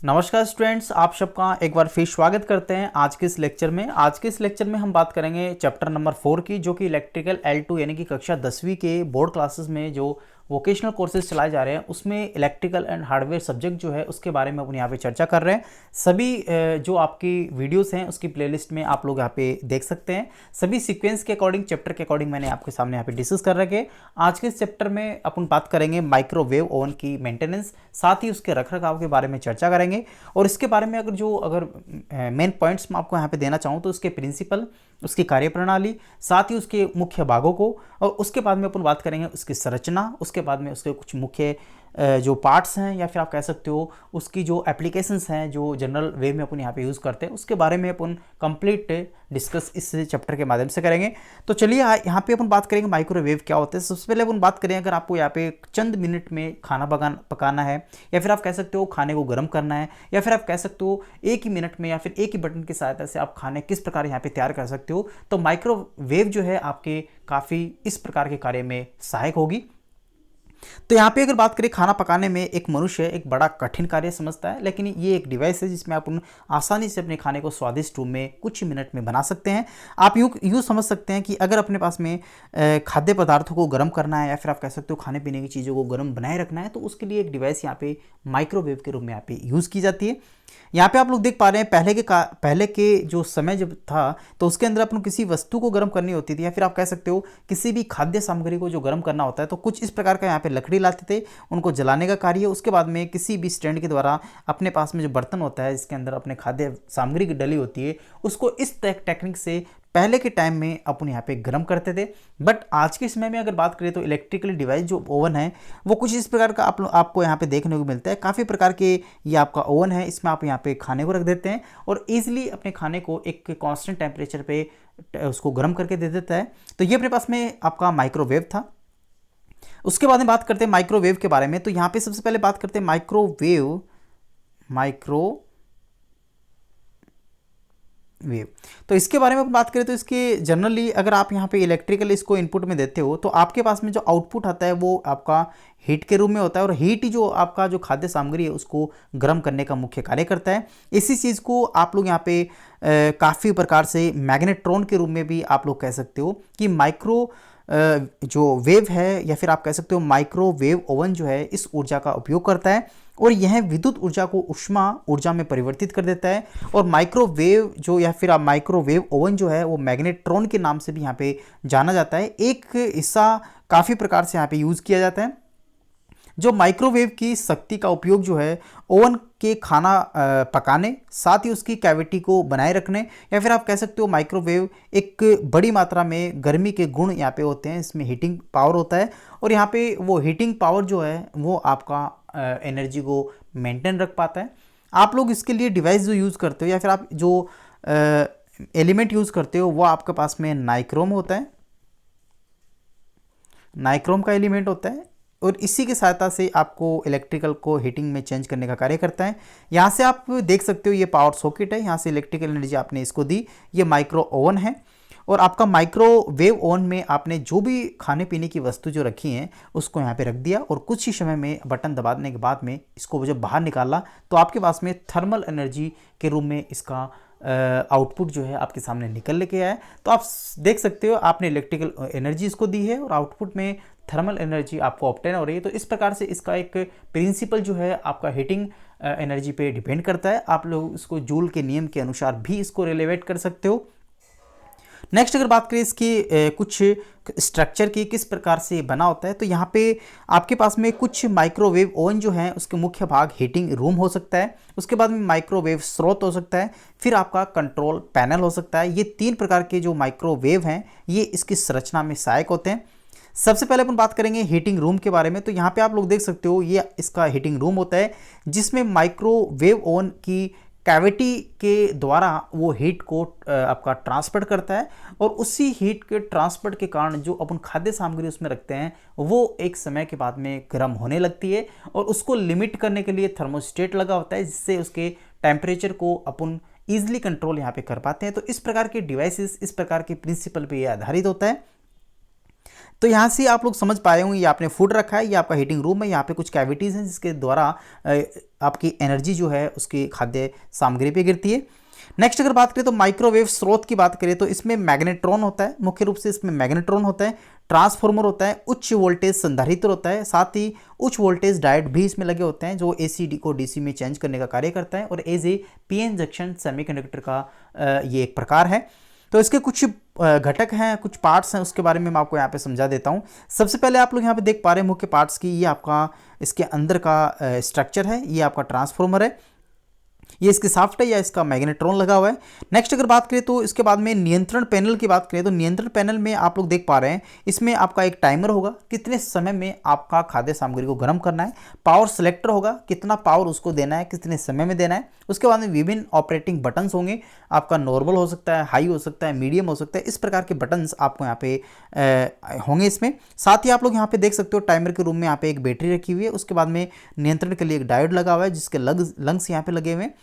नमस्कार स्टूडेंट्स, आप सबका एक बार फिर स्वागत करते हैं आज के इस लेक्चर में। आज के इस लेक्चर में हम बात करेंगे चैप्टर नंबर 4 की, जो कि इलेक्ट्रिकल L2 यानी कि कक्षा 10वीं के बोर्ड क्लासेस में जो वोकेशनल कोर्सेज चलाए जा रहे हैं उसमें इलेक्ट्रिकल एंड हार्डवेयर सब्जेक्ट जो है उसके बारे में अपन यहाँ पे चर्चा कर रहे हैं। सभी जो आपकी वीडियोस हैं उसकी प्लेलिस्ट में आप लोग यहाँ पे देख सकते हैं। सभी सीक्वेंस के अकॉर्डिंग, चैप्टर के अकॉर्डिंग मैंने आपके सामने यहाँ पे डिस्कस कर रखे। आज के इस चैप्टर में अपन बात करेंगे माइक्रोवेव ओवन की मेंटेनेंस, साथ ही उसके रखरखाव के बारे में चर्चा करेंगे। और इसके बारे में अगर मेन पॉइंट्स मैं आपको यहाँ पे देना चाहूँ तो उसके प्रिंसिपल, उसकी कार्यप्रणाली, साथ ही उसके मुख्य भागों को, और उसके बाद में अपन बात करेंगे उसकी संरचना, उसके बाद में उसके कुछ मुख्य जो पार्ट्स हैं या फिर आप कह सकते हो उसकी जो एप्लीकेशंस हैं जो जनरल वे में अपन यहाँ पे यूज़ करते हैं, उसके बारे में अपन कंप्लीट डिस्कस इस चैप्टर के माध्यम से करेंगे। तो चलिए यहाँ पे अपन बात करेंगे माइक्रोवेव क्या होते हैं। सबसे पहले अपन बात करें, अगर आपको यहाँ पे चंद मिनट में खाना पकाना है, या फिर आप कह सकते हो खाने को गर्म करना है, या फिर आप कह सकते हो एक ही मिनट में या फिर एक ही बटन की सहायता से आप खाने किस प्रकार यहाँ पे तैयार कर सकते हो, तो माइक्रोवेव जो है आपके काफ़ी इस प्रकार के कार्य में सहायक होगी। तो यहाँ पे अगर बात करें, खाना पकाने में एक मनुष्य एक बड़ा कठिन कार्य समझता है, लेकिन ये एक डिवाइस है जिसमें आप आसानी से अपने खाने को स्वादिष्ट रूप में कुछ मिनट में बना सकते हैं। आप यूँ समझ सकते हैं कि अगर अपने पास में खाद्य पदार्थों को गर्म करना है या फिर आप कह सकते हो खाने पीने की चीज़ों को गर्म बनाए रखना है, तो उसके लिए एक डिवाइस यहाँ पे माइक्रोवेव के रूप में यहाँ पे यूज़ की जाती है। यहाँ पे आप लोग देख पा रहे हैं पहले के जो समय जब था तो उसके अंदर अपन किसी वस्तु को गर्म करनी होती थी, या फिर आप कह सकते हो किसी भी खाद्य सामग्री को जो गर्म करना होता है, तो कुछ इस प्रकार का यहाँ पे लकड़ी लाते थे, उनको जलाने का कार्य। उसके बाद में किसी भी स्टैंड के द्वारा अपने पास में जो बर्तन होता है जिसके अंदर अपने खाद्य सामग्री की डली होती है, उसको इस टेक्निक से पहले के टाइम में अपन यहाँ पे गर्म करते थे। बट आज के समय में अगर बात करें तो इलेक्ट्रिकली डिवाइस जो ओवन है वो कुछ इस प्रकार का आपको यहाँ पे देखने को मिलता है। काफ़ी प्रकार के ये आपका ओवन है, इसमें आप यहाँ पे खाने को रख देते हैं और ईजिली अपने खाने को एक कांस्टेंट टेम्परेचर पे उसको गर्म करके दे देता है। तो ये अपने पास में आपका माइक्रोवेव था। उसके बाद में बात करते हैं माइक्रोवेव के बारे में। तो यहाँ पे सबसे पहले बात करते हैं माइक्रोवेव। तो इसके बारे में बात करें तो इसके जनरली अगर आप यहाँ पे इलेक्ट्रिकल इसको इनपुट में देते हो तो आपके पास में जो आउटपुट आता है वो आपका हीट के रूप में होता है, और हीट ही जो आपका जो खाद्य सामग्री है उसको गर्म करने का मुख्य कार्य करता है। इसी चीज़ को आप लोग यहाँ पे काफ़ी प्रकार से मैग्नेट्रॉन के रूप में भी आप लोग कह सकते हो कि जो वेव है या फिर आप कह सकते हो माइक्रोवेव ओवन जो है इस ऊर्जा का उपयोग करता है, और यह विद्युत ऊर्जा को ऊष्मा ऊर्जा में परिवर्तित कर देता है। और माइक्रोवेव जो या फिर आप माइक्रोवेव ओवन जो है वो मैग्नेट्रॉन के नाम से भी यहाँ पे जाना जाता है। एक हिस्सा काफ़ी प्रकार से यहाँ पे यूज़ किया जाता है। जो माइक्रोवेव की शक्ति का उपयोग जो है ओवन के खाना पकाने, साथ ही उसकी कैविटी को बनाए रखने, या फिर आप कह सकते हो माइक्रोवेव एक बड़ी मात्रा में गर्मी के गुण यहाँ पे होते हैं, इसमें हीटिंग पावर होता है, और यहाँ पे वो हीटिंग पावर जो है वो आपका एनर्जी को मेंटेन रख पाता है। आप लोग इसके लिए डिवाइस जो यूज़ करते हो या फिर आप जो एलिमेंट यूज़ करते हो वो आपके पास में नाइक्रोम होता है, नाइक्रोम का एलिमेंट होता है, और इसी की सहायता से आपको इलेक्ट्रिकल को हीटिंग में चेंज करने का कार्य करता है। यहाँ से आप देख सकते हो ये पावर सॉकेट है, यहाँ से इलेक्ट्रिकल एनर्जी आपने इसको दी। ये माइक्रो ओवन है, और आपका माइक्रोवेव ओवन में आपने जो भी खाने पीने की वस्तु जो रखी हैं उसको यहाँ पे रख दिया, और कुछ ही समय में बटन दबाने के बाद में इसको जब बाहर निकाला तो आपके पास में थर्मल एनर्जी के रूप में इसका आउटपुट जो है आपके सामने निकल के आया है। तो आप देख सकते हो आपने इलेक्ट्रिकल एनर्जी इसको दी है और आउटपुट में थर्मल एनर्जी आपको ऑब्टेन हो रही है। तो इस प्रकार से इसका एक प्रिंसिपल जो है आपका हीटिंग एनर्जी पे डिपेंड करता है। आप लोग इसको जूल के नियम के अनुसार भी इसको रिलेवेट कर सकते हो। नेक्स्ट अगर बात करें इसकी कुछ स्ट्रक्चर की, किस प्रकार से बना होता है, तो यहाँ पे आपके पास में कुछ माइक्रोवेव ओवन जो है उसके मुख्य भाग हीटिंग रूम हो सकता है, उसके बाद में माइक्रोवेव स्रोत हो सकता है, फिर आपका कंट्रोल पैनल हो सकता है। ये 3 प्रकार के जो माइक्रोवेव हैं ये इसकी संरचना में सहायक होते हैं। सबसे पहले अपन बात करेंगे हीटिंग रूम के बारे में। तो यहाँ पे आप लोग देख सकते हो ये इसका हीटिंग रूम होता है, जिसमें माइक्रोवेव ओवन की कैविटी के द्वारा वो हीट को आपका ट्रांसपोर्ट करता है, और उसी हीट के ट्रांसपोर्ट के कारण जो अपन खाद्य सामग्री उसमें रखते हैं वो एक समय के बाद में गर्म होने लगती है, और उसको लिमिट करने के लिए थर्मोस्टेट लगा होता है, जिससे उसके टेम्परेचर को अपन ईजिली कंट्रोल यहाँ पे कर पाते हैं। तो इस प्रकार के डिवाइसेस, इस प्रकार के प्रिंसिपल पे ये आधारित होता है। तो यहाँ से आप लोग समझ पाए होंगे, ये आपने फूड रखा है, ये आपका हीटिंग रूम है, यहाँ पे कुछ कैविटीज़ हैं जिसके द्वारा आपकी एनर्जी जो है उसकी खाद्य सामग्री पे गिरती है। नेक्स्ट अगर बात करें तो माइक्रोवेव स्रोत की बात करें तो इसमें मैग्नेट्रॉन होता है, मुख्य रूप से इसमें मैग्नेट्रॉन होता है, ट्रांसफार्मर होता है, उच्च वोल्टेज संधारित्र होता है, साथ ही उच्च वोल्टेज डायोड भी इसमें लगे होते हैं जो एसी को डीसी में चेंज करने का कार्य करता है, और as a PN junction semiconductor का ये एक प्रकार है। तो इसके कुछ घटक हैं, कुछ पार्ट्स हैं, उसके बारे में मैं आपको यहाँ पे समझा देता हूँ। सबसे पहले आप लोग यहाँ पे देख पा रहे हैं मुख्य पार्ट्स की, ये आपका इसके अंदर का स्ट्रक्चर है, ये आपका ट्रांसफार्मर है, ये इसके साफ्ट है या इसका मैग्नेट्रॉन लगा हुआ है। नेक्स्ट अगर बात करें तो इसके बाद में नियंत्रण पैनल की बात करें तो नियंत्रण पैनल में आप लोग देख पा रहे हैं इसमें आपका एक टाइमर होगा, कितने समय में आपका खाद्य सामग्री को गर्म करना है, पावर सेलेक्टर होगा, कितना पावर उसको देना है, कितने समय में देना है। उसके बाद में विभिन्न ऑपरेटिंग बटन्स होंगे, आपका नॉर्मल हो सकता है, हाई हो सकता है, मीडियम हो सकता है, इस प्रकार के बटन्स आपको यहाँ पे होंगे इसमें। साथ ही आप लोग यहाँ पे देख सकते हो टाइमर के रूम में यहाँ पे एक बैटरी रखी हुई है, उसके बाद में नियंत्रण के लिए एक डायोड लगा हुआ है जिसके लंग्स यहाँ पे लगे हुए हैं।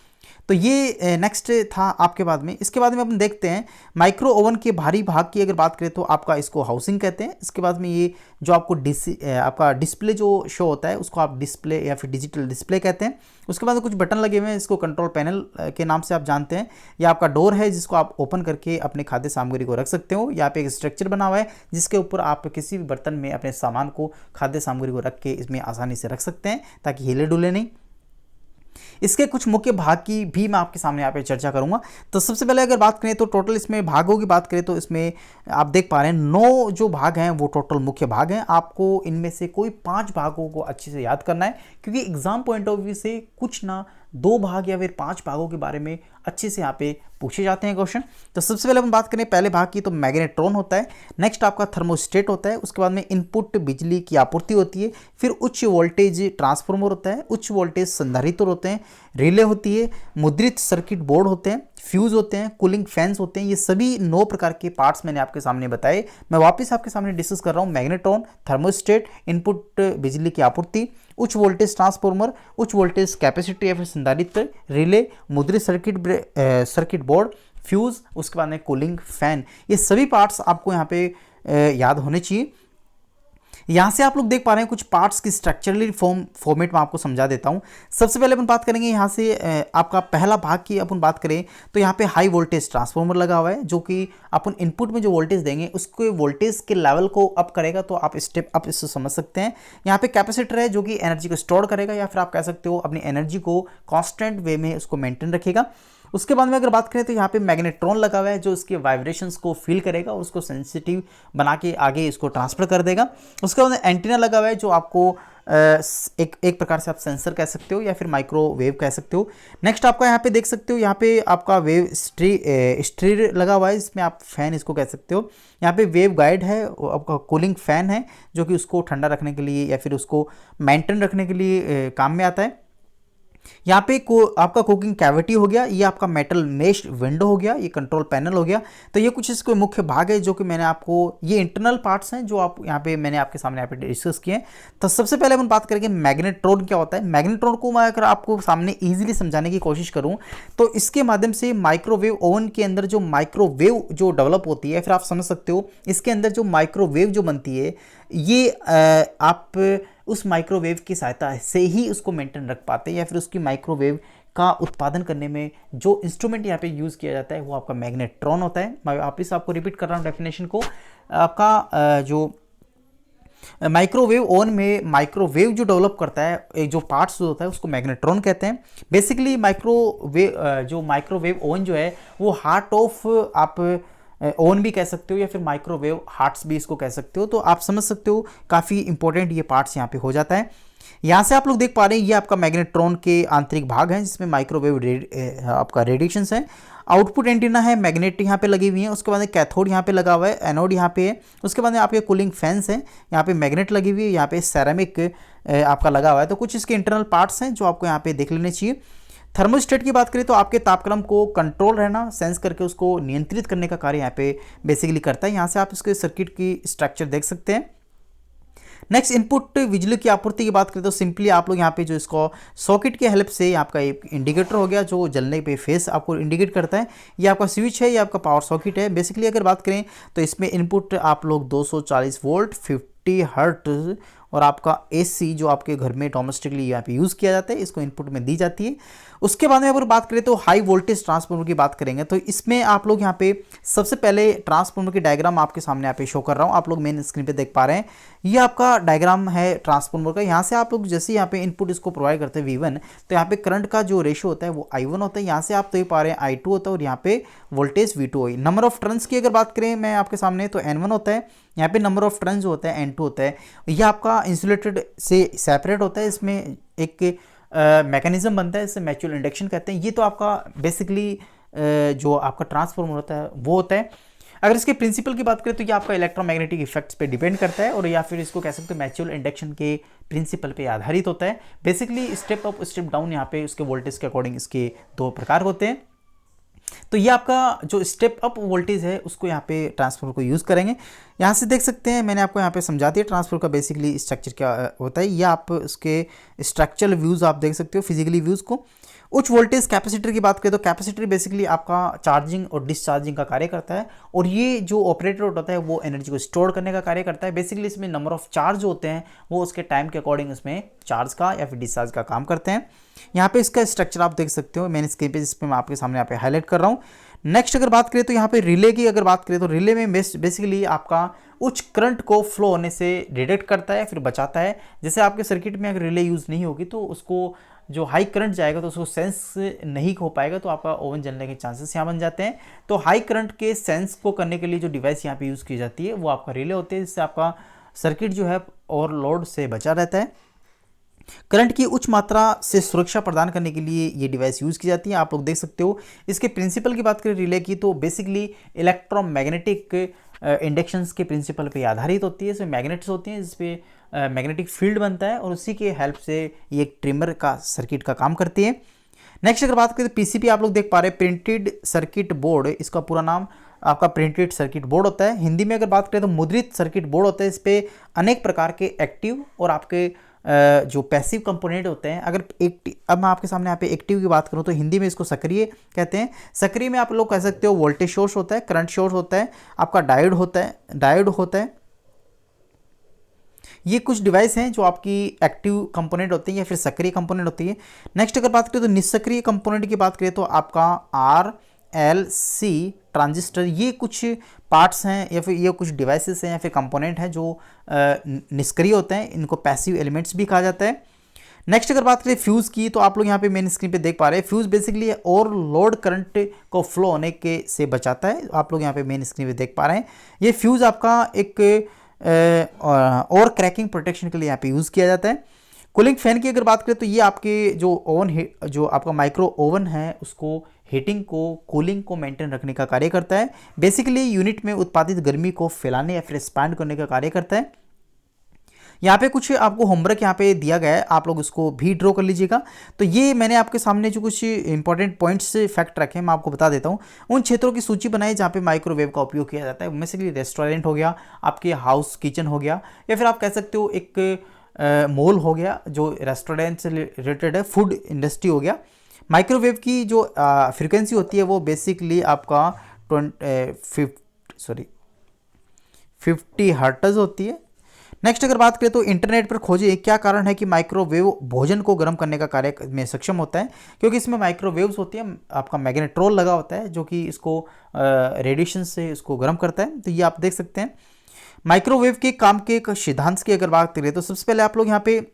तो ये नेक्स्ट था आपके बाद में। इसके बाद में अपन देखते हैं माइक्रो ओवन के बाहरी भाग की अगर बात करें तो आपका इसको हाउसिंग कहते हैं। इसके बाद में ये जो आपको आपका डिस्प्ले जो शो होता है उसको आप डिस्प्ले या फिर डिजिटल डिस्प्ले कहते हैं। उसके बाद कुछ बटन लगे हुए हैं, इसको कंट्रोल पैनल के नाम से आप जानते हैं। ये आपका डोर है जिसको आप ओपन करके अपने खाद्य सामग्री को रख सकते हो। यहाँ पे एक स्ट्रक्चर बना हुआ है जिसके ऊपर आप किसी भी बर्तन में अपने सामान को, खाद्य सामग्री को रख के इसमें आसानी से रख सकते हैं ताकि हिले डुले नहीं। इसके कुछ मुख्य भाग की भी मैं आपके सामने यहाँ पे चर्चा करूंगा। तो सबसे पहले अगर बात करें तो टोटल इसमें भागों की बात करें तो इसमें आप देख पा रहे हैं 9 जो भाग हैं वो टोटल मुख्य भाग हैं। आपको इनमें से कोई 5 भागों को अच्छे से याद करना है क्योंकि एग्जाम पॉइंट ऑफ व्यू से कुछ ना 2 भाग या फिर 5 भागों के बारे में अच्छे से यहाँ पे पूछे जाते हैं क्वेश्चन। तो सबसे पहले हम बात करें पहले भाग की तो मैग्नेट्रॉन होता है, नेक्स्ट आपका थर्मोस्टेट होता है, उसके बाद में इनपुट बिजली की आपूर्ति होती है, फिर उच्च वोल्टेज ट्रांसफार्मर होता है, उच्च वोल्टेज संधारित्र होते हैं, रिले होती है, मुद्रित सर्किट बोर्ड होते हैं, फ्यूज होते हैं, कूलिंग फैंस होते हैं। ये सभी 9 प्रकार के पार्ट्स मैंने आपके सामने बताए। मैं वापस आपके सामने डिस्कस कर रहा हूँ। मैग्नेट्रॉन, थर्मोस्टेट, इनपुट बिजली की आपूर्ति, उच्च वोल्टेज ट्रांसफार्मर, उच्च वोल्टेज कैपेसिटी या फिर संधारित्र, रिले, मुद्रित सर्किट बोर्ड, फ्यूज, उसके बाद में कूलिंग फैन। ये सभी पार्ट्स आपको यहाँ पे याद होने चाहिए। यहाँ से आप लोग देख पा रहे हैं कुछ पार्ट्स की स्ट्रक्चरली फॉर्मेट में आपको समझा देता हूँ। सबसे पहले अपन बात करेंगे यहाँ से आपका पहला भाग की अपन बात करें तो यहाँ पे हाई वोल्टेज ट्रांसफार्मर लगा हुआ है जो कि अपन इनपुट में जो वोल्टेज देंगे उसके वोल्टेज के लेवल को अप करेगा। तो आप स्टेप अप इससे समझ सकते हैं। यहाँ पे कैपेसिटर है जो कि एनर्जी को स्टोर करेगा या फिर आप कह सकते हो अपनी एनर्जी को कॉन्स्टेंट वे में उसको मेंटेन रखेगा। उसके बाद में अगर बात करें तो यहाँ पे मैग्नेट्रॉन लगा हुआ है जो इसके वाइब्रेशंस को फील करेगा और उसको सेंसिटिव बना के आगे इसको ट्रांसफर कर देगा। उसके बाद में एंटीना लगा हुआ है जो आपको एक प्रकार से आप सेंसर कह सकते हो या फिर माइक्रोवेव कह सकते हो। नेक्स्ट आपका यहाँ पे देख सकते हो यहाँ पे आपका वेव स्ट्रीर लगा हुआ है, इसमें आप फैन इसको कह सकते हो। यहाँ पे वेव गाइड है, आपका कूलिंग फैन है जो कि उसको ठंडा रखने के लिए या फिर उसको मेंटेन रखने के लिए काम में आता है। यहाँ पे आपका कुकिंग कैविटी हो गया, ये आपका मेटल मेश विंडो हो गया, ये कंट्रोल पैनल हो गया। तो ये कुछ इसके मुख्य भाग है जो कि मैंने आपको, ये इंटरनल पार्ट्स हैं जो आप यहाँ पे मैंने आपके सामने यहाँ पे डिस्कस किए। तो सबसे पहले हम बात करेंगे मैग्नेट्रॉन क्या होता है। मैग्नेट्रॉन को मैं अगर आपको सामने ईजिली समझाने की कोशिश करूँ तो इसके माध्यम से माइक्रोवेव ओवन के अंदर जो माइक्रोवेव जो डेवलप होती है, फिर आप समझ सकते हो इसके अंदर जो माइक्रोवेव जो बनती है ये आप उस माइक्रोवेव की सहायता से ही उसको मेंटेन रख पाते हैं या फिर उसकी माइक्रोवेव का उत्पादन करने में जो इंस्ट्रूमेंट यहाँ पे यूज़ किया जाता है वो आपका मैग्नेट्रॉन होता है। मैं वापस आपको रिपीट कर रहा हूँ डेफिनेशन को। आपका जो माइक्रोवेव ओवन में माइक्रोवेव जो डेवलप करता है, एक जो पार्ट्स जो होता है उसको मैग्नेट्रॉन कहते हैं। बेसिकली माइक्रोवेव ओवन जो है वो हार्ट ऑफ आप ओवन भी कह सकते हो या फिर माइक्रोवेव हार्ट्स भी इसको कह सकते हो। तो आप समझ सकते हो काफ़ी इंपॉर्टेंट ये पार्ट्स यहाँ पे हो जाता है। यहाँ से आप लोग देख पा रहे हैं ये आपका मैग्नेट्रॉन के आंतरिक भाग हैं जिसमें माइक्रोवेव आपका रेडिएशंस है। आउटपुट एंटीना है, मैग्नेट यहाँ पे लगी हुई है। उसके बाद कैथोड यहाँ पे लगा हुआ है, एनोड यहाँ पे है। उसके बाद आपके कूलिंग फैंस हैं, यहाँ पे मैग्नेट लगी हुई है, यहाँ पे सेरामिक आपका लगा हुआ है। तो कुछ इसके इंटरनल पार्ट्स हैं जो आपको यहाँ पे देख लेने चाहिए। थर्मोस्टेट की बात करें तो आपके तापक्रम को कंट्रोल रहना, सेंस करके उसको नियंत्रित करने का कार्य यहाँ पे बेसिकली करता है। यहाँ से आप इसके सर्किट की स्ट्रक्चर देख सकते हैं। नेक्स्ट इनपुट बिजली की आपूर्ति की बात करें तो सिंपली आप लोग यहाँ पे जो इसको सॉकेट की हेल्प से आपका एक इंडिकेटर हो गया जो जलने पे फेस आपको इंडिकेट करता है, ये आपका स्विच है, ये आपका पावर सॉकेट है। बेसिकली अगर बात करें तो इसमें इनपुट आप लोग 240 वोल्ट 50 हर्ट्ज और आपका एसी जो आपके घर में डोमेस्टिकली यहाँ पे यूज़ किया जाता है इसको इनपुट में दी जाती है। उसके बाद में अगर बात करें तो हाई वोल्टेज ट्रांसफार्मर की बात करेंगे तो इसमें आप लोग यहाँ पे सबसे पहले ट्रांसफार्मर की डायग्राम आपके सामने यहाँ पे शो कर रहा हूँ, आप लोग मेन स्क्रीन पे देख पा रहे हैं। ये आपका डायग्राम है ट्रांसफार्मर का। यहाँ से आप लोग जैसे यहाँ पे इनपुट इसको प्रोवाइड करते हैं V1 तो यहाँ पे करंट का जो रेशियो होता है वो I1 होता है, यहाँ से आप देख पा रहे हैं I2 होता है और यहाँ पे वोल्टेज V2 होगी। नंबर ऑफ टर्न्स की अगर बात करें मैं आपके सामने तो N1 होता है, यहाँ पे नंबर ऑफ टर्न्स जो होता है N2 होता है। ये आपका इंसुलेटेड से सेपरेट होता है, इसमें एक मैकेनिज्म बनता है, इसे म्यूचुअल इंडक्शन कहते हैं। ये तो आपका बेसिकली जो आपका ट्रांसफार्मर होता है वो होता है। अगर इसके प्रिंसिपल की बात करें तो ये आपका इलेक्ट्रोमैग्नेटिक इफेक्ट्स पे डिपेंड करता है और या फिर इसको कह सकते हैं म्यूचुअल इंडक्शन के प्रिंसिपल पे आधारित होता है। Basically step up step down यहाँ पे उसके वोल्टेज के अकॉर्डिंग इसके दो प्रकार होते हैं। तो ये आपका जो स्टेप अप वोल्टेज है उसको यहाँ पे ट्रांसफार्मर को यूज़ करेंगे। यहाँ से देख सकते हैं मैंने आपको यहाँ पे समझा दिया ट्रांसफार्मर का बेसिकली स्ट्रक्चर क्या होता है। ये आप उसके स्ट्रक्चरल व्यूज़ आप देख सकते हो, फिजिकली व्यूज़ को। उच्च वोल्टेज कैपेसिटर की बात करें तो कैपेसिटर बेसिकली आपका चार्जिंग और डिस्चार्जिंग का कार्य करता है और ये जो ऑपरेटर होता है वो एनर्जी को स्टोर करने का कार्य करता है। बेसिकली इसमें नंबर ऑफ चार्ज होते हैं वो उसके टाइम के अकॉर्डिंग इसमें चार्ज का या फिर डिस्चार्ज का काम करते हैं। यहाँ पे इसका स्ट्रक्चर आप देख सकते हो, मैंने स्क्रीन पे जिसपे मैं आपके सामने यहाँ पे हाईलाइट कर रहा हूँ। नेक्स्ट अगर बात करें तो यहाँ पे रिले की अगर बात करें तो रिले में बेसिकली आपका उच्च करंट को फ्लो होने से डिटेक्ट करता है फिर बचाता है। जैसे आपके सर्किट में अगर रिले यूज़ नहीं होगी तो उसको जो हाई करंट जाएगा तो उसको सेंस नहीं हो पाएगा तो आपका ओवन जलने के चांसेस यहाँ बन जाते हैं। तो हाई करंट के सेंस को करने के लिए जो डिवाइस यहाँ पे यूज़ की जाती है वो आपका रिले होते हैं, जिससे आपका सर्किट जो है ओवरलोड से बचा रहता है। करंट की उच्च मात्रा से सुरक्षा प्रदान करने के लिए ये डिवाइस यूज़ की जाती है। आप लोग देख सकते हो इसके प्रिंसिपल की बात करें रिले की तो बेसिकली इलेक्ट्रोमैग्नेटिक इंडक्शंस के प्रिंसिपल पे आधारित होती है। इसमें मैग्नेट्स होती हैं जिसपे मैग्नेटिक फील्ड बनता है और उसी के हेल्प से ये एक ट्रिमर का सर्किट का काम करती है। नेक्स्ट अगर बात करें तो पीसीबी आप लोग देख पा रहे हैं प्रिंटेड सर्किट बोर्ड, इसका पूरा नाम आपका प्रिंटेड सर्किट बोर्ड होता है। हिंदी में अगर बात करें तो मुद्रित सर्किट बोर्ड होता है। इस पर अनेक प्रकार के एक्टिव और आपके जो पैसिव कंपोनेंट होते हैं। अगर अब मैं आपके सामने यहाँ पे एक्टिव की बात करूँ तो हिंदी में इसको सक्रिय कहते हैं। सक्रिय में आप लोग कह सकते हो वोल्टेज सोर्स होता है, करंट सोर्स होता है, आपका डायोड होता है। ये कुछ डिवाइस हैं जो आपकी एक्टिव कंपोनेंट होती है या फिर सक्रिय कंपोनेंट होती है। नेक्स्ट अगर बात करें तो निष्क्रिय कंपोनेंट की बात करें तो आपका RLC ट्रांजिस्टर, ये कुछ पार्ट्स हैं या फिर ये कुछ डिवाइसेस हैं या फिर कंपोनेंट हैं जो निष्क्रिय होते हैं, इनको पैसिव एलिमेंट्स भी कहा जाता है। नेक्स्ट अगर बात करें फ्यूज़ की तो आप लोग यहाँ पे मेन स्क्रीन पे देख पा रहे हैं फ्यूज़ बेसिकली और लोड करंट को फ्लो होने के से बचाता है। आप लोग यहाँ पे मेन स्क्रीन पे देख पा रहे हैं ये फ्यूज़ आपका एक और क्रैकिंग प्रोटेक्शन के लिए यहाँ पे यूज़ किया जाता है। कूलिंग फैन की अगर बात करें तो ये आपके जो आपका माइक्रो ओवन है उसको हीटिंग को कूलिंग को मेंटेन रखने का कार्य करता है। बेसिकली यूनिट में उत्पादित गर्मी को फैलाने या फिर एक्सपैंड करने का कार्य करता है। यहाँ पे कुछ आपको होमवर्क यहाँ पे दिया गया है, आप लोग उसको भी ड्रॉ कर लीजिएगा। तो ये मैंने आपके सामने जो कुछ इंपॉर्टेंट पॉइंट्स फैक्ट रखे हैं मैं आपको बता देता हूँ। उन क्षेत्रों की सूची बनाई जहाँ पे माइक्रोवेव का उपयोग किया जाता है। बेसिकली रेस्टोरेंट हो गया, आपके हाउस किचन हो गया, या फिर आप कह सकते हो एक मॉल हो गया जो रेस्टोरेंट से रिलेटेड है, फूड इंडस्ट्री हो गया। माइक्रोवेव की जो फ्रिक्वेंसी होती है वो बेसिकली आपका 50 हर्ट्ज होती है। नेक्स्ट अगर बात करें तो इंटरनेट पर खोजिए क्या कारण है कि माइक्रोवेव भोजन को गर्म करने का कार्य में सक्षम होता है। क्योंकि इसमें माइक्रोवेव्स होती है, आपका मैग्नेट्रोन लगा होता है जो कि इसको रेडिएशन से इसको गर्म करता है। तो ये आप देख सकते हैं माइक्रोवेव के काम के सिद्धांत की अगर बात करें तो सबसे पहले आप लोग यहाँ पे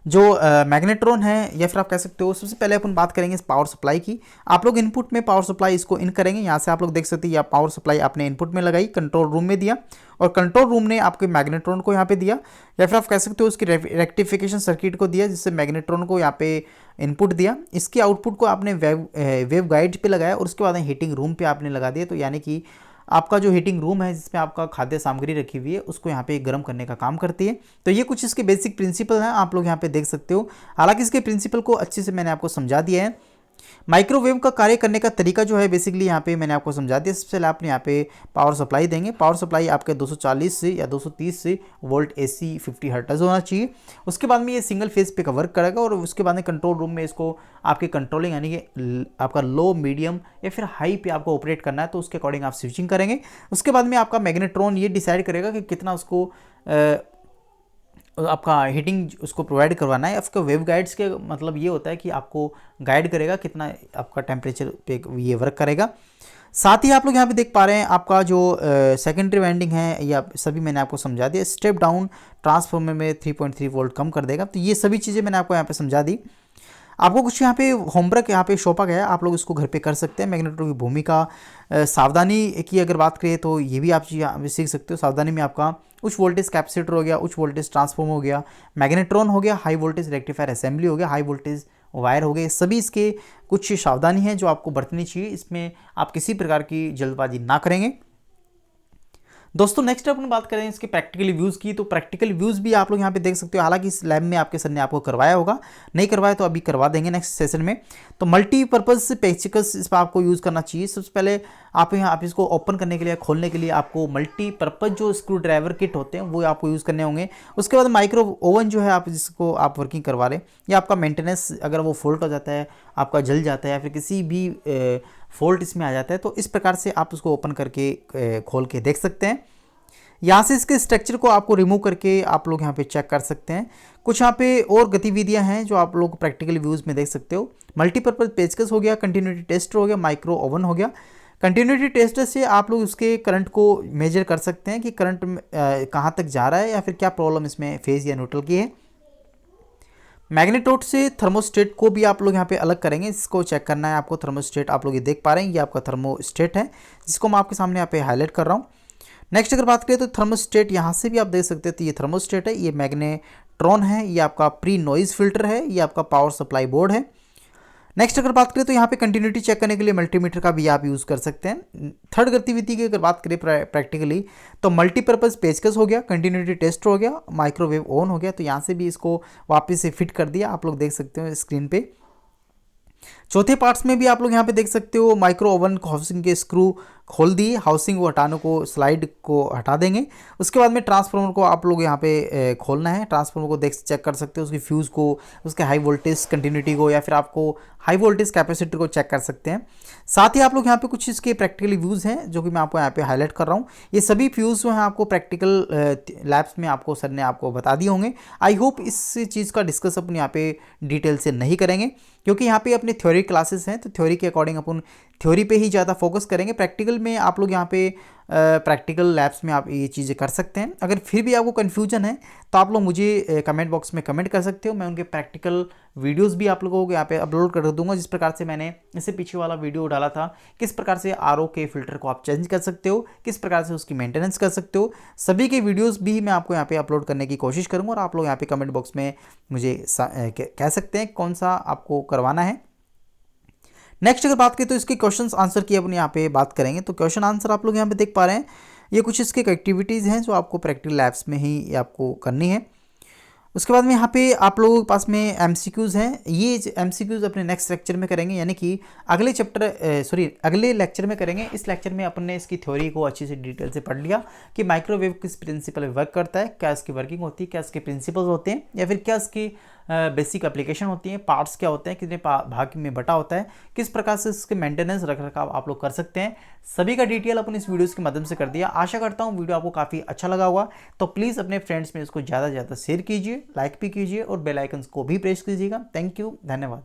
जो मैग्नेट्रॉन है या फिर आप कह सकते हो सबसे पहले अपन बात करेंगे इस पावर सप्लाई की। आप लोग इनपुट में पावर सप्लाई इसको इन करेंगे। यहाँ से आप लोग देख सकते हैं या पावर सप्लाई आपने इनपुट में लगाई, कंट्रोल रूम में दिया और कंट्रोल रूम ने आपके मैग्नेट्रॉन को यहाँ पे दिया, या फिर आप कह सकते हो उसकी रेक्टिफिकेशन सर्किट को दिया जिससे मैग्नेट्रॉन को यहाँ पे इनपुट दिया। इसके आउटपुट को आपने वेव गाइड पे लगाया और उसके बाद हीटिंग रूम पे आपने लगा दिया। तो यानी कि आपका जो हीटिंग रूम है जिसमें आपका खाद्य सामग्री रखी हुई है उसको यहाँ पे गर्म करने का काम करती है। तो ये कुछ इसके बेसिक प्रिंसिपल हैं, आप लोग यहाँ पे देख सकते हो। हालांकि इसके प्रिंसिपल को अच्छे से मैंने आपको समझा दिया है। माइक्रोवेव का कार्य करने का तरीका जो है बेसिकली यहाँ पे मैंने आपको समझा दिया। सबसे पहले आप यहाँ पे पावर सप्लाई देंगे। पावर सप्लाई आपके 240 से या 230 से वोल्ट AC 50 हर्ट्ज होना चाहिए। उसके बाद में ये सिंगल फेज पे का वर्क करेगा और उसके बाद में कंट्रोल रूम में इसको आपके कंट्रोलिंग यानी कि आपका लो, मीडियम या फिर हाई पे आपको ऑपरेट करना है, तो उसके अकॉर्डिंग आप स्विचिंग करेंगे। उसके बाद में आपका मैग्नेट्रॉन ये डिसाइड करेगा कि कितना उसको आपका हीटिंग उसको प्रोवाइड करवाना है। आपका वेव गाइड्स के मतलब ये होता है कि आपको गाइड करेगा कितना आपका टेम्परेचर पे ये वर्क करेगा। साथ ही आप लोग यहाँ पे देख पा रहे हैं आपका जो सेकेंडरी वाइंडिंग है या सभी मैंने आपको समझा दिया। स्टेप डाउन ट्रांसफार्मर में 3.3 वोल्ट कम कर देगा। तो ये सभी चीज़ें मैंने आपको यहाँ पे समझा दी। आपको कुछ यहाँ पे होमवर्क यहाँ पे सौंपा गया है, आप लोग इसको घर पे कर सकते हैं। मैग्नेटो की भूमिका, सावधानी की अगर बात करें तो ये भी आप चीज़ सीख सकते हो। सावधानी में आपका उच्च वोल्टेज कैपेसिटर हो गया, उच्च वोल्टेज ट्रांसफॉर्मर हो गया, मैग्नेट्रॉन हो गया, हाई वोल्टेज रेक्टिफायर असेंबली हो गया, हाई वोल्टेज वायर हो गए। सभी इसके कुछ सावधानी है जो आपको बरतनी चाहिए। इसमें आप किसी प्रकार की जल्दबाजी ना करेंगे। दोस्तों नेक्स्ट अपन बात करें इसके प्रैक्टिकल व्यूज़ की, तो प्रैक्टिकल व्यूज़ भी आप लोग यहाँ पे देख सकते हो। हालांकि इस लैब में आपके सर ने आपको करवाया होगा, नहीं करवाया तो अभी करवा देंगे नेक्स्ट सेशन में। तो मल्टीपर्पज़ पेचकस इस पर आपको यूज़ करना चाहिए। सबसे पहले आप इसको ओपन करने के लिए, खोलने के लिए आपको मल्टीपर्पज़ जो स्क्रू ड्राइवर किट होते हैं वो आपको यूज़ करने होंगे। उसके बाद माइक्रो ओवन जो है आप जिसको आप वर्किंग करवा रहे हैं, या आपका मेंटेनेंस अगर वो फॉल्ट हो जाता है, आपका जल जाता है या फिर किसी भी फॉल्ट इसमें आ जाता है, तो इस प्रकार से आप उसको ओपन करके खोल के देख सकते हैं। यहाँ से इसके स्ट्रक्चर को आपको रिमूव करके आप लोग यहाँ पे चेक कर सकते हैं। कुछ यहाँ पे और गतिविधियाँ हैं जो आप लोग प्रैक्टिकल व्यूज़ में देख सकते हो। मल्टीपर्पज़ पेचकस हो गया, कंटिन्यूटी टेस्टर हो गया, माइक्रो ओवन हो गया। कंटिन्यूटी टेस्टर से आप लोग उसके करंट को मेजर कर सकते हैं कि करंट कहाँ तक जा रहा है या फिर क्या प्रॉब्लम इसमें फेज या न्यूट्रल की है। मैग्नेटोड से थर्मोस्टेट को भी आप लोग यहाँ पे अलग करेंगे। इसको चेक करना है आपको। थर्मोस्टेट आप लोग ये देख पा रहे हैं, ये आपका थर्मोस्टेट है जिसको मैं आपके सामने यहाँ पे हाईलाइट कर रहा हूँ। नेक्स्ट अगर बात करें तो थर्मोस्टेट यहाँ से भी आप देख सकते हैं, तो ये थर्मोस्टेट है, ये मैग्नेट्रॉन है, ये आपका प्री नॉइज फिल्टर है, ये आपका पावर सप्लाई बोर्ड है। नेक्स्ट अगर बात करें तो यहाँ पे कंटिन्यूटी चेक करने के लिए मल्टीमीटर का भी आप यूज़ कर सकते हैं। थर्ड गतिविधि की अगर बात करें प्रैक्टिकली तो मल्टीपर्पज़ पेचकस हो गया, कंटिन्यूटी टेस्ट हो गया, माइक्रोवेव ओवन हो गया। तो यहाँ से भी इसको वापस से फिट कर दिया, आप लोग देख सकते हो स्क्रीन पे। चौथे पार्ट्स में भी आप लोग यहाँ पे देख सकते हो माइक्रो ओवन हाउसिंग के स्क्रू खोल दिए, हाउसिंग को हटाने को, स्लाइड को हटा देंगे। उसके बाद में ट्रांसफार्मर को आप लोग यहाँ पे खोलना है। ट्रांसफार्मर को चेक कर सकते हो, उसकी फ्यूज़ को, उसके हाई वोल्टेज कंटिन्यूटी को, या फिर आपको हाई वोल्टेज कैपेसिटर को चेक कर सकते हैं। साथ ही आप लोग यहाँ पे कुछ इसके प्रैक्टिकल व्यूज़ हैं जो कि मैं आपको यहाँ पे हाईलाइट कर रहा हूँ। ये सभी फ्यूज़ जो हैं आपको प्रैक्टिकल लैब्स में आपको सर ने आपको बता दिए होंगे। आई होप इस चीज़ का डिस्कस अपन यहाँ पे डिटेल से नहीं करेंगे, क्योंकि यहाँ पे अपने थ्योरी क्लासेस हैं, तो थ्योरी के अकॉर्डिंग अपन थ्योरी पे ही ज़्यादा फोकस करेंगे। प्रैक्टिकल में आप लोग यहाँ पे प्रैक्टिकल लैब्स में आप ये चीज़ें कर सकते हैं। अगर फिर भी आपको कन्फ्यूजन है तो आप लोग मुझे कमेंट बॉक्स में कमेंट कर सकते हो। मैं उनके प्रैक्टिकल वीडियोस भी आप लोगों को यहाँ पे अपलोड कर दूंगा, जिस प्रकार से मैंने इससे पीछे वाला वीडियो डाला था, किस प्रकार से आरओ के फिल्टर को आप चेंज कर सकते हो, किस प्रकार से उसकी मेंटेनेंस कर सकते हो। सभी के वीडियोस भी मैं आपको यहाँ पे अपलोड करने की कोशिश करूँगा और आप लोग यहाँ पे कमेंट बॉक्स में मुझे कह सकते हैं कौन सा आपको करवाना है। नेक्स्ट अगर बात करें तो इसके क्वेश्चंस आंसर की अपन यहाँ पे बात करेंगे। तो क्वेश्चन आंसर आप लोग यहाँ पे देख पा रहे हैं, ये कुछ इसके एक्टिविटीज़ हैं जो आपको प्रैक्टिकल लैब्स में ही आपको करनी है। उसके बाद में यहाँ पे आप लोगों के पास में एमसीक्यूज़ हैं। ये एमसीक्यूज़ अपने नेक्स्ट लेक्चर में करेंगे, यानी कि अगले लेक्चर में करेंगे। इस लेक्चर में अपन ने इसकी थ्योरी को अच्छी से डिटेल से पढ़ लिया कि माइक्रोवेव किस प्रिंसिपल में वर्क करता है, क्या इसकी वर्किंग होती है, क्या इसके प्रिंसिपल्स होते हैं, या फिर क्या इसकी बेसिक एप्लीकेशन होती है, पार्ट्स क्या होते हैं, कितने भाग में बटा होता है, किस प्रकार से इसके मेंटेनेंस रखरखाव आप लोग कर सकते हैं। सभी का डिटेल अपन इस वीडियोस के माध्यम से कर दिया। आशा करता हूँ वीडियो आपको काफ़ी अच्छा लगा होगा। तो प्लीज़ अपने फ्रेंड्स में इसको ज़्यादा से ज़्यादा शेयर कीजिए, लाइक भी कीजिए और बेल आइकन्स को भी प्रेस कीजिएगा। थैंक यू, धन्यवाद।